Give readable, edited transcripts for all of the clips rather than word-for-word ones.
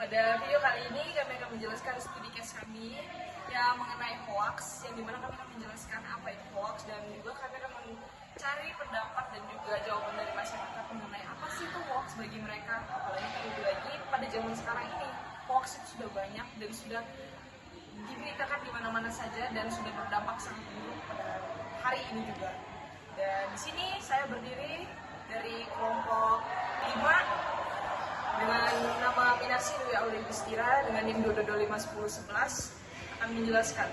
Pada video kali ini kami akan menjelaskan studi case kami yang mengenai hoax, yang dimana kami akan menjelaskan apa itu hoax dan juga kami akan mencari pendapat dan juga jawaban dari masyarakat mengenai apa sih itu hoax bagi mereka. Apalagi lagi pada zaman sekarang ini hoax itu sudah banyak dan sudah diberitakan di mana-mana saja dan sudah berdampak sangat buruk pada hari ini juga. Dan di sini saya berdiri dari kelompok 5 dengan nama Minarsi Dwi Aulia Gustira dengan NIM 222510111 akan menjelaskan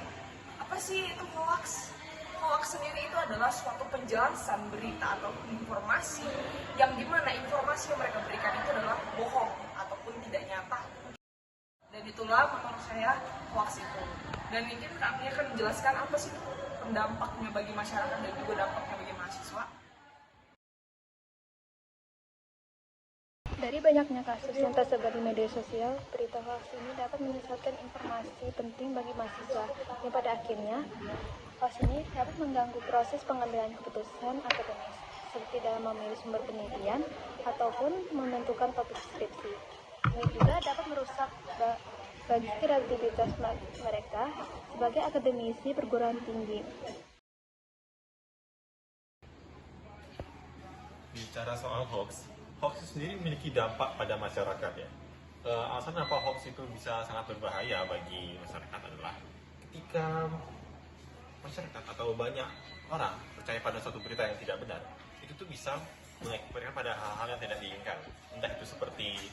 apa sih itu hoax. Hoax sendiri itu adalah suatu penjelasan berita atau informasi yang dimana informasi yang mereka berikan itu adalah bohong ataupun tidak nyata. Dan itulah menurut saya hoax itu. Dan mungkin kami akan menjelaskan apa sih pendampaknya bagi masyarakat dan juga dampaknya bagi mahasiswa. Dari banyaknya kasus yang tersebar di media sosial, berita hoax ini dapat menyesatkan informasi penting bagi mahasiswa, yang pada akhirnya hoax ini dapat mengganggu proses pengambilan keputusan akademis, seperti dalam memilih sumber penelitian ataupun menentukan topik skripsi. Ini juga dapat merusak bagi kreativitas mereka sebagai akademisi perguruan tinggi. Bicara soal hoax itu sendiri memiliki dampak pada masyarakat ya. Alasan kenapa hoax itu bisa sangat berbahaya bagi masyarakat adalah ketika masyarakat atau banyak orang percaya pada suatu berita yang tidak benar, itu tuh bisa mengakibatkan pada hal-hal yang tidak diinginkan. Entah itu seperti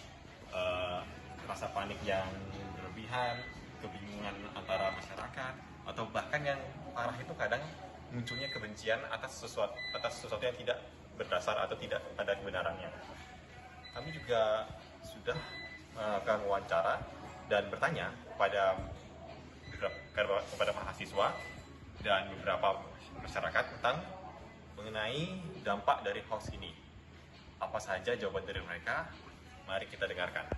rasa panik yang berlebihan, kebingungan antara masyarakat, atau bahkan yang parah itu kadang munculnya kebencian atas sesuatu yang tidak berdasar atau tidak ada kebenarannya. Kami juga sudah melakukan wawancara dan bertanya kepada mahasiswa dan beberapa masyarakat tentang mengenai dampak dari hoax ini. Apa saja jawaban dari mereka? Mari kita dengarkan.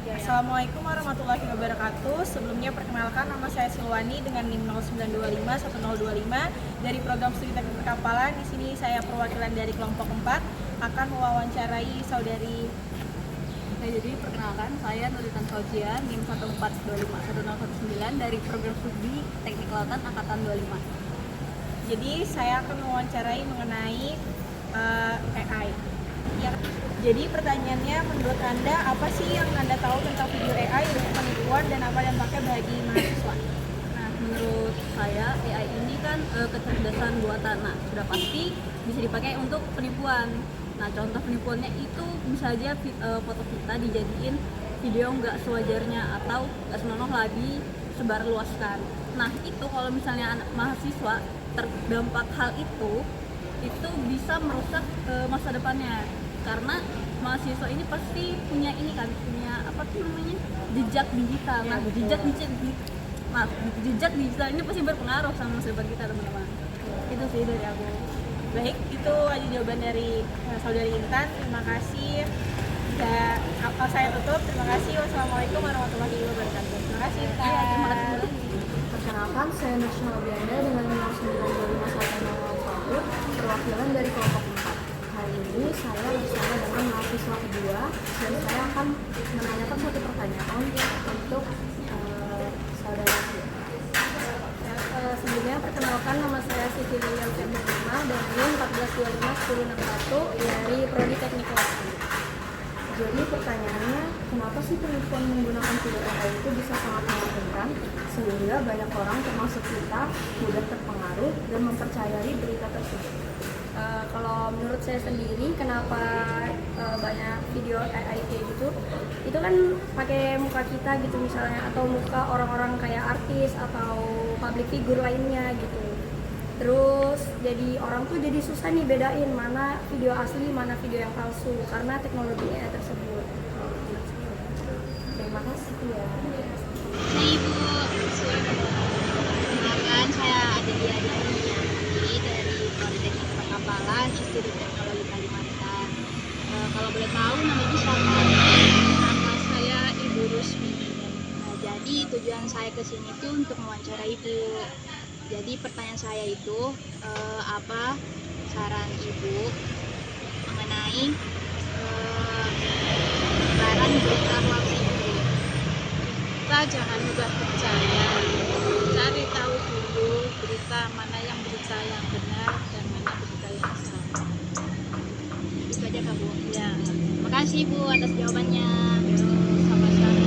Assalamualaikum warahmatullahi wabarakatuh. Sebelumnya perkenalkan, nama saya Silwani dengan NIM 09251025 dari program studi teknik perkapalan. Di sini saya perwakilan dari kelompok 4 akan mewawancarai saudari. Jadi perkenalkan, saya Nulitan Fauzia, NIM 142511019 dari program studi teknik kelautan angkatan 25. Jadi saya akan mewawancarai mengenai AI. Jadi pertanyaannya, menurut Anda apa sih yang Anda tahu tentang video AI untuk penipuan dan apa dampaknya bagi mahasiswa? Nah, menurut saya AI ini kan kecerdasan buatan. Nah, sudah pasti bisa dipakai untuk penipuan. Nah, contoh penipuannya itu bisa aja foto kita dijadiin video nggak sewajarnya atau nggak senonoh lagi sebarluaskan. Nah, itu kalau misalnya anak mahasiswa terdampak hal itu bisa merusak masa depannya. Karena mahasiswa ini pasti punya jejak digital. Nah, jejak digital ini pasti berpengaruh sama masa depan kita, teman-teman. Itu sih dari aku. Baik, itu aja jawaban dari saudari Intan. Terima kasih. Ya, saya tutup. Terima kasih. Wassalamualaikum warahmatullahi wabarakatuh. Terima kasih, Intan. Iya, terima kasih. Perkenalkan, saya Nasional Bianda dengan nomor 9251001, perwakilan dari kelompok 4. Hari ini saya bersama dengan mahasiswa kedua dan saya akan menanyakan satu pertanyaan untuk saudara. Sebelumnya perkenalkan, nama saya Siti Lilian Febrima dari NIM 142511061 dari Prodi Teknik Kelautan. Jadi pertanyaannya, kenapa sih penipuan menggunakan video AI itu bisa sangat menguntungkan sehingga banyak orang termasuk kita mudah terpengaruh dan mempercayai berita tersebut? Kalau menurut saya sendiri, kenapa banyak video AI kayak gitu, itu kan pakai muka kita gitu misalnya, atau muka orang-orang kayak artis atau public figure lainnya gitu. Terus jadi orang tuh jadi susah nih bedain mana video asli, mana video yang palsu karena teknologinya tersebut. Terima kasih ya. Nah, Ibu, perkenalkan saya Adelia Daniati dari Politeknik Perkapalan, Institut Teknologi Kalimantan. Kalau boleh tahu nama Ibu siapa? Nama saya Ibu Rusmi. Nah, jadi tujuan saya ke sini tuh untuk mewawancarai Ibu. Jadi pertanyaan saya itu, apa saran Ibu mengenai penyebaran berita hoax jangan mudah percaya. Cari tahu dulu berita mana yang berita yang benar dan mana berita yang salah. Itu aja Kak Bu. Ya. Makasih Bu atas jawabannya. Sama-sama.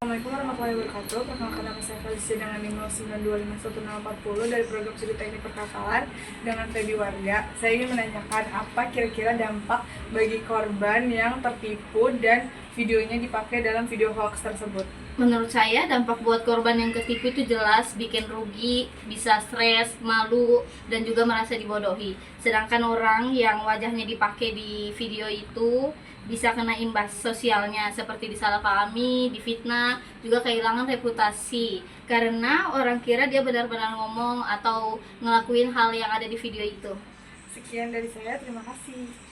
Assalamualaikum warahmatullahi wabarakatuh. Perkenalkan nama saya Felicia dengan NIM 09251640 dari program studi teknik perkapalan dengan Feby Warga. Saya ingin menanyakan apa kira-kira dampak bagi korban yang tertipu dan videonya dipakai dalam video hoax tersebut. Menurut saya dampak buat korban yang ketipu itu jelas bikin rugi, bisa stres, malu, dan juga merasa dibodohi. Sedangkan orang yang wajahnya dipakai di video itu bisa kena imbas sosialnya seperti disalahpahami, difitnah, juga kehilangan reputasi karena orang kira dia benar-benar ngomong atau ngelakuin hal yang ada di video itu. Sekian dari saya, terima kasih.